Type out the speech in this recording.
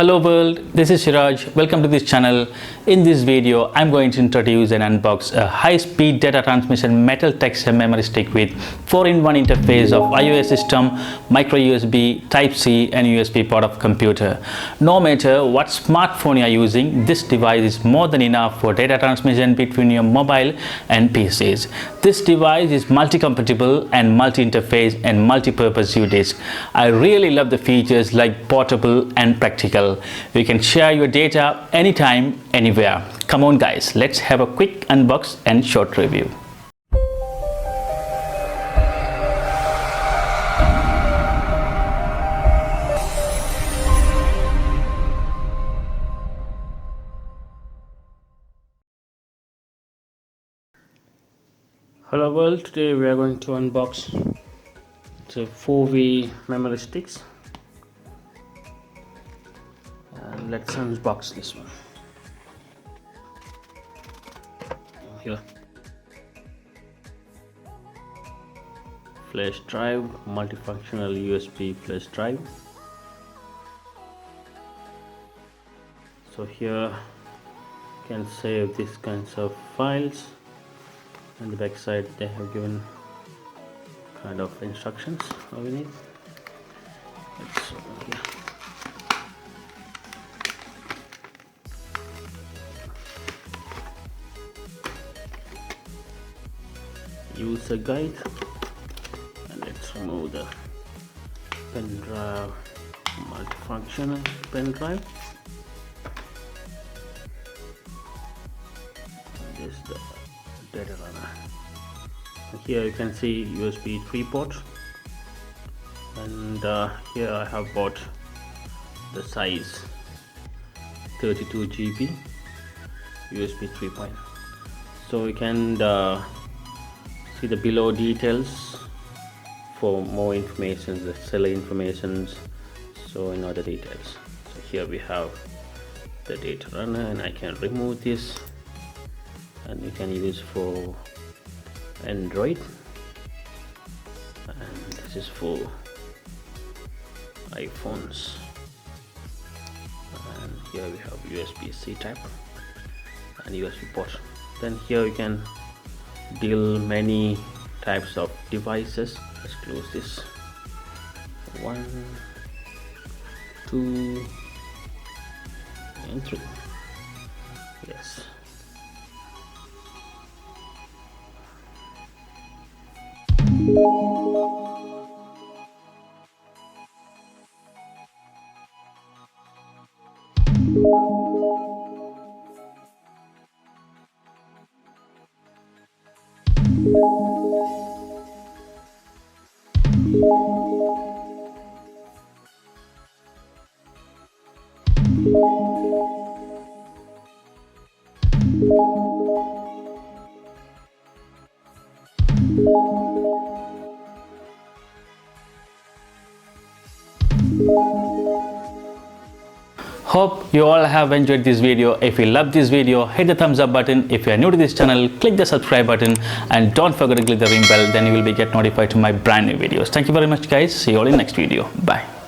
Hello world, this is Shiraj. Welcome to this channel. In this video, I'm going to introduce and unbox a high-speed data transmission metal texture memory stick with 4-in-1 interface of iOS system, micro USB, Type-C and USB port of computer. No matter what smartphone you are using, this device is more than enough for data transmission between your mobile and PCs. This device is multi-compatible and multi-interface and multi-purpose U-disk. I really love the features like portable and practical. You can share your data anytime, anywhere. Come on guys, let's have a quick unbox and short review. Hello world, today we are going to unbox the 4V memory sticks. Let's unbox this one. Here, flash drive, multifunctional USB flash drive. So here you can save these kinds of files. On the back side they have given kind of instructions how we need. Let's open here. User guide, and let's remove the Pendrive, multifunctional Pendrive. This is the DataRunner. Here you can see USB 3 port, and here I have bought the size 32 GB USB 3.0. So you can see the below details for more information, the seller informations, so in other details. So here we have the DataRunner, and I can remove this, and you can use for Android, and this is for iPhones. And here we have USB-C type and USB port. Then here you can deal many types of devices. Let's close this. 1, 2 and 3. Yes. Hope you all have enjoyed this video. If you love this video, hit the thumbs up button. If you are new to this channel, click the subscribe button and don't forget to click the ring bell, then you will be get notified to my brand new videos. Thank you very much guys. See you all in next video. Bye.